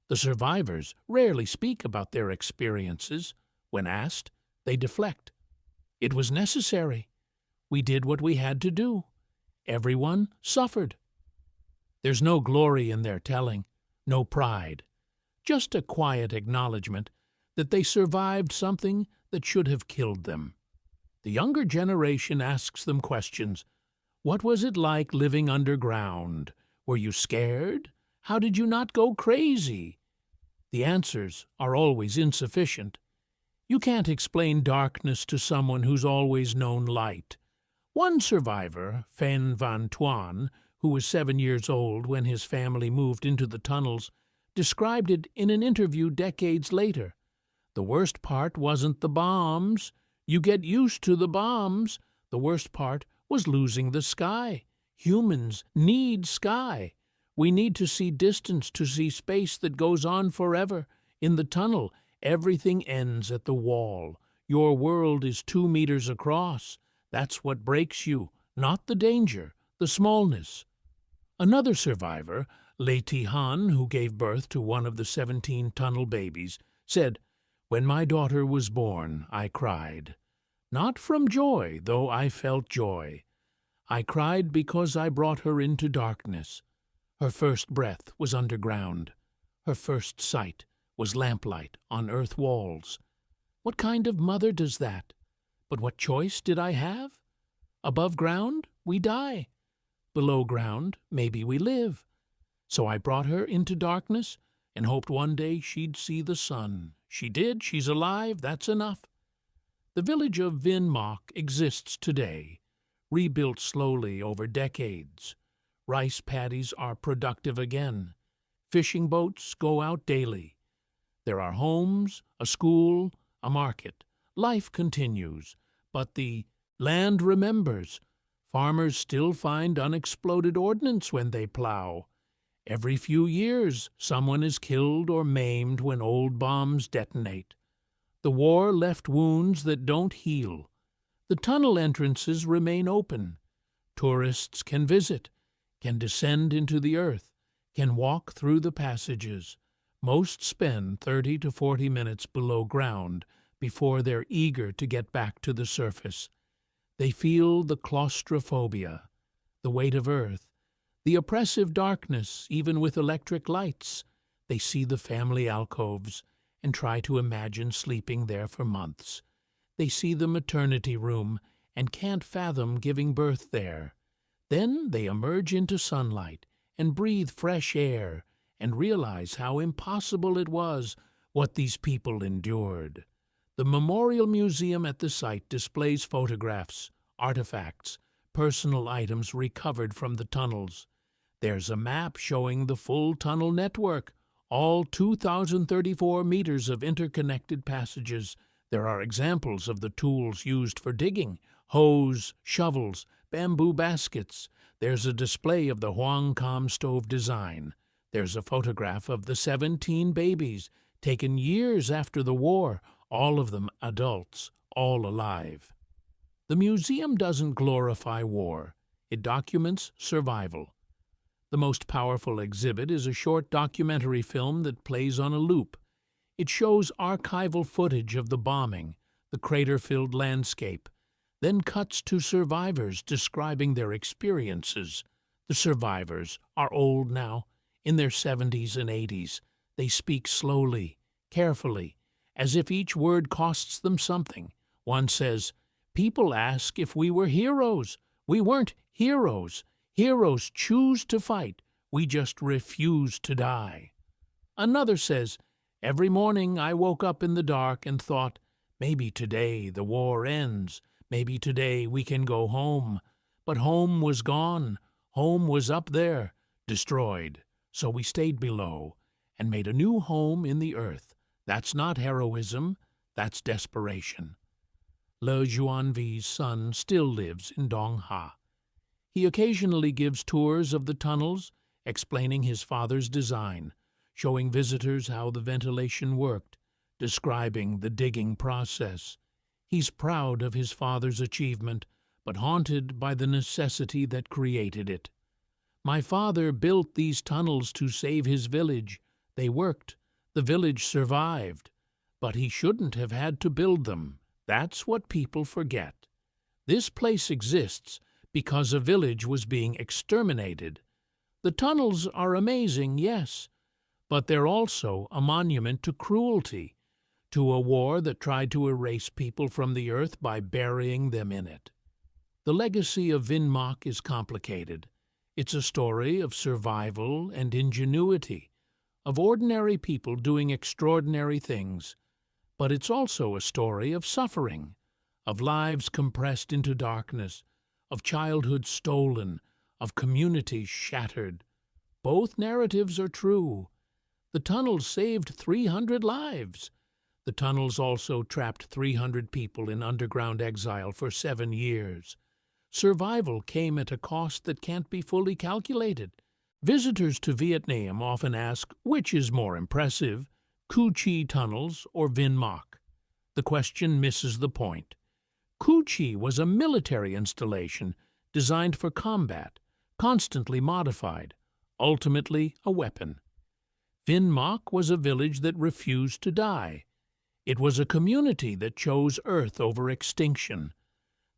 The survivors rarely speak about their experiences. When asked, they deflect. It was necessary. We did what we had to do. Everyone suffered. There's no glory in their telling, no pride, just a quiet acknowledgement that they survived something that should have killed them. The younger generation asks them questions. What was it like living underground? Were you scared? How did you not go crazy? The answers are always insufficient. You can't explain darkness to someone who's always known light. One survivor, Phan Van Tuan, who was 7 years old when his family moved into the tunnels, described it in an interview decades later. The worst part wasn't the bombs. You get used to the bombs. The worst part was losing the sky. Humans need sky. We need to see distance, to see space that goes on forever. In the tunnel, everything ends at the wall. Your world is 2 meters across. That's what breaks you, not the danger, the smallness. Another survivor, Lê Thị Han, who gave birth to one of the 17 tunnel babies, said, "When my daughter was born, I cried. Not from joy, though I felt joy. I cried because I brought her into darkness. Her first breath was underground. Her first sight was lamplight on earth walls. What kind of mother does that? But what choice did I have? Above ground, we die. Below ground, maybe we live. So I brought her into darkness and hoped one day she'd see the sun. She did, she's alive, that's enough." The village of Vinmark exists today, rebuilt slowly over decades. Rice paddies are productive again. Fishing boats go out daily. There are homes, a school, a market. Life continues, but the Land remembers. Farmers still find unexploded ordnance when they plow. Every few years, someone is killed or maimed when old bombs detonate. The war left wounds that don't heal. The tunnel entrances remain open. Tourists can visit, can descend into the earth, can walk through the passages. Most spend 30 to 40 minutes below ground before they're eager to get back to the surface. They feel the claustrophobia, the weight of earth, the oppressive darkness, even with electric lights. They see the family alcoves and try to imagine sleeping there for months. They see the maternity room and can't fathom giving birth there. Then they emerge into sunlight and breathe fresh air and realize how impossible it was what these people endured. The Memorial Museum at the site displays photographs, artifacts, personal items recovered from the tunnels. There's a map showing the full tunnel network, all 2,034 meters of interconnected passages. There are examples of the tools used for digging: hoes, shovels, bamboo baskets. There's a display of the Huang Com stove design. There's a photograph of the 17 babies, taken years after the war, all of them adults, all alive. The museum doesn't glorify war. It documents survival. The most powerful exhibit is a short documentary film that plays on a loop. It shows archival footage of the bombing, the crater-filled landscape, then cuts to survivors describing their experiences. The survivors are old now, in their 70s and 80s. They speak slowly, carefully, as if each word costs them something. One says, "People ask if we were heroes. We weren't heroes. Heroes choose to fight. We just refuse to die." Another says, "Every morning I woke up in the dark and thought, maybe today the war ends. Maybe today we can go home. But home was gone. Home was up there, destroyed. So we stayed below and made a new home in the earth. That's not heroism, that's desperation." Le Juanvi's son still lives in Dong Ha. He occasionally gives tours of the tunnels, explaining his father's design, showing visitors how the ventilation worked, describing the digging process. He's proud of his father's achievement, but haunted by the necessity that created it. "My father built these tunnels to save his village. They worked. The village survived. But he shouldn't have had to build them. That's what people forget. This place exists because a village was being exterminated. The tunnels are amazing, yes, but they're also a monument to cruelty, to a war that tried to erase people from the earth by burying them in it." The legacy of Vinh Mach is complicated. It's a story of survival and ingenuity, of ordinary people doing extraordinary things. But it's also a story of suffering, of lives compressed into darkness, of childhood stolen, of communities shattered. Both narratives are true. The tunnels saved 300 lives. The tunnels also trapped 300 people in underground exile for 7 years. Survival came at a cost that can't be fully calculated. Visitors to Vietnam often ask which is more impressive, Cu Chi tunnels or Vinh Mach. The question misses the point. Cu Chi was a military installation designed for combat, constantly modified, ultimately a weapon. Vinh Mach was a village that refused to die. It was a community that chose Earth over extinction.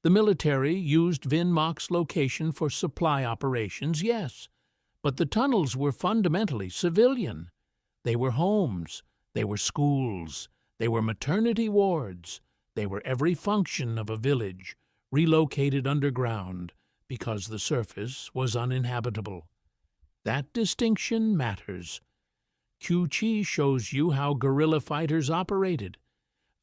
The military used Vinh Mach's location for supply operations, yes, but the tunnels were fundamentally civilian. They were homes, they were schools, they were maternity wards, they were every function of a village, relocated underground because the surface was uninhabitable. That distinction matters. Cu Chi shows you how guerrilla fighters operated.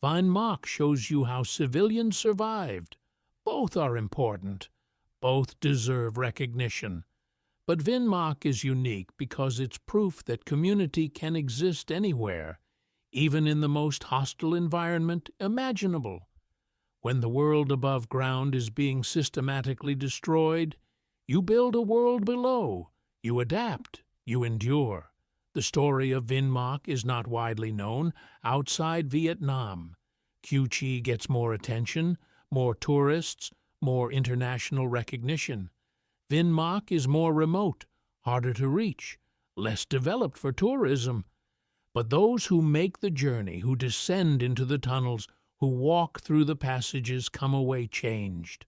Vinh Mach shows you how civilians survived. Both are important. Both deserve recognition. But Vinh Mach is unique because it's proof that community can exist anywhere, even in the most hostile environment imaginable. When the world above ground is being systematically destroyed, you build a world below. You adapt. You endure. The story of Vinh Mac is not widely known outside Vietnam. Cu Chi gets more attention, more tourists, more international recognition. Vinh Mac is more remote, harder to reach, less developed for tourism. But those who make the journey, who descend into the tunnels, who walk through the passages, come away changed.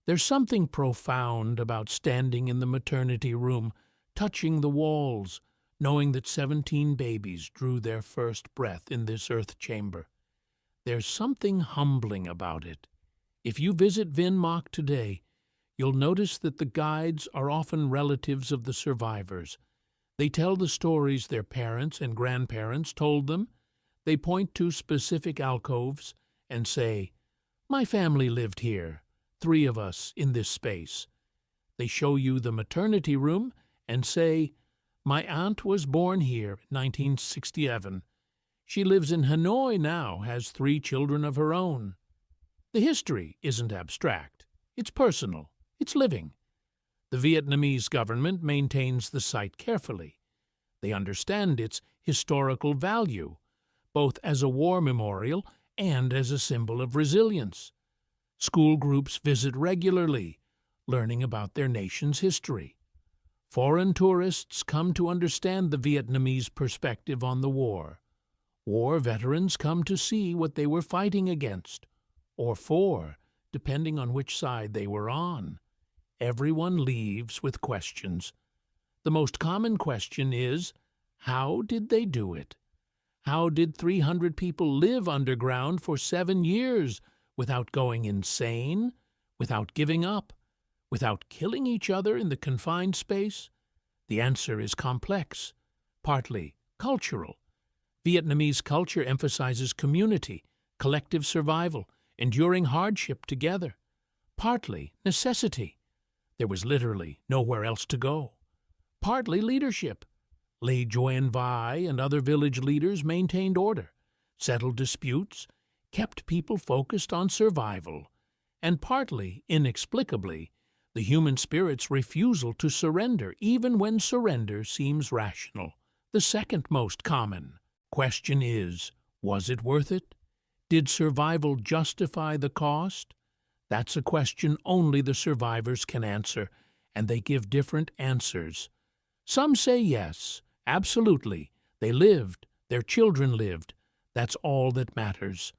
There's something profound about standing in the maternity room, touching the walls, knowing that 17 babies drew their first breath in this earth chamber. There's something humbling about it. If you visit Vinh Mac today, you'll notice that the guides are often relatives of the survivors. They tell the stories their parents and grandparents told them. They point to specific alcoves and say, "My family lived here, 3 of us in this space." They show you the maternity room and say, "My aunt was born here in 1967. She lives in Hanoi now, has 3 children of her own." The history isn't abstract. It's personal. It's living. The Vietnamese government maintains the site carefully. They understand its historical value, both as a war memorial and as a symbol of resilience. School groups visit regularly, learning about their nation's history. Foreign tourists come to understand the Vietnamese perspective on the war. War veterans come to see what they were fighting against, or for, depending on which side they were on. Everyone leaves with questions. The most common question is, how did they do it? How did 300 people live underground for 7 years without going insane, without giving up, without killing each other in the confined space? The answer is complex, partly cultural. Vietnamese culture emphasizes community, collective survival, enduring hardship together. Partly necessity. There was literally nowhere else to go. Partly leadership. Le Duan Vai and other village leaders maintained order, settled disputes, kept people focused on survival. And partly, inexplicably, the human spirit's refusal to surrender, even when surrender seems rational. The second most common question is, was it worth it? Did survival justify the cost? That's a question only the survivors can answer, and they give different answers. Some say yes, absolutely. They lived, their children lived. That's all that matters.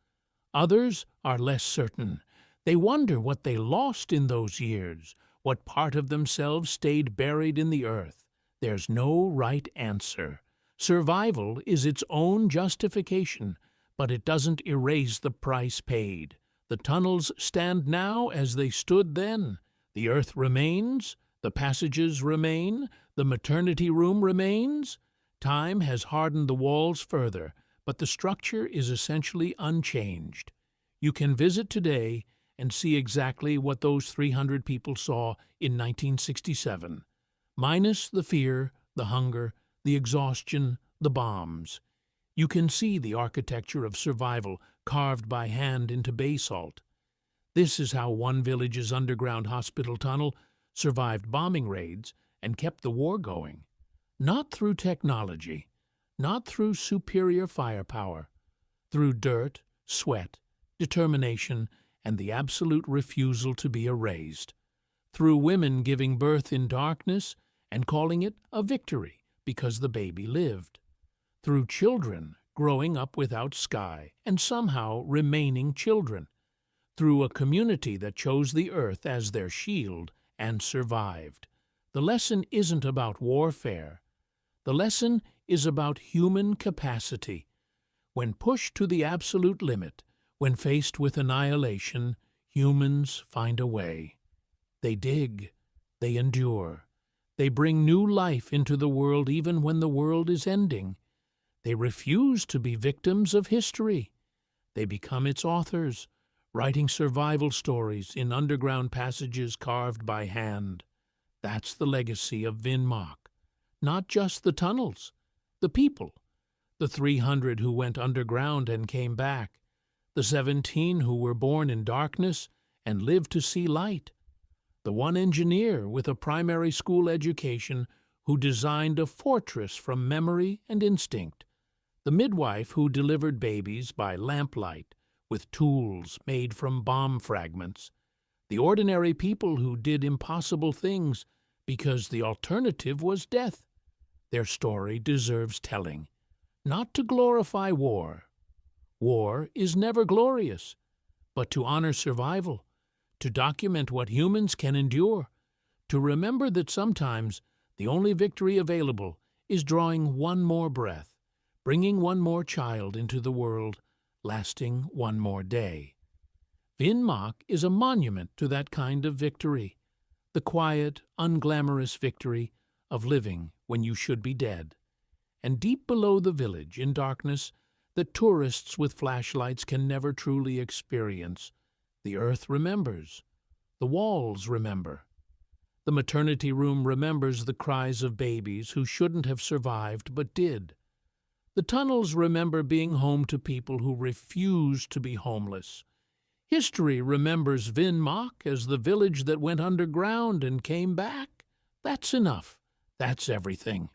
Others are less certain. They wonder what they lost in those years, what part of themselves stayed buried in the earth. There's no right answer. Survival is its own justification, but it doesn't erase the price paid. The tunnels stand now as they stood then. The earth remains, the passages remain, the maternity room remains. Time has hardened the walls further, but the structure is essentially unchanged. You can visit today and see exactly what those 300 people saw in 1967, minus the fear, the hunger, the exhaustion, the bombs. You can see the architecture of survival carved by hand into basalt. This is how one village's underground hospital tunnel survived bombing raids and kept the war going. Not through technology, not through superior firepower, through dirt, sweat, determination, and the absolute refusal to be erased. Through women giving birth in darkness and calling it a victory because the baby lived. Through children growing up without sky and somehow remaining children. Through a community that chose the earth as their shield and survived. The lesson isn't about warfare. The lesson is about human capacity. When pushed to the absolute limit, when faced with annihilation, humans find a way. They dig, they endure. They bring new life into the world even when the world is ending. They refuse to be victims of history. They become its authors, writing survival stories in underground passages carved by hand. That's the legacy of Vinh Mac. Not just the tunnels, the people, the 300 who went underground and came back, the 17 who were born in darkness and lived to see light, the one engineer with a primary school education who designed a fortress from memory and instinct, the midwife who delivered babies by lamplight with tools made from bomb fragments, the ordinary people who did impossible things because the alternative was death. Their story deserves telling, not to glorify war. War is never glorious, but to honor survival, to document what humans can endure, to remember that sometimes the only victory available is drawing one more breath, bringing one more child into the world, lasting one more day. Vin Mach is a monument to that kind of victory, the quiet, unglamorous victory of living when you should be dead. And deep below the village, in darkness that tourists with flashlights can never truly experience, the earth remembers, the walls remember. The maternity room remembers the cries of babies who shouldn't have survived but did. The tunnels remember being home to people who refused to be homeless. History remembers Vin Mach as the village that went underground and came back. That's enough. That's everything.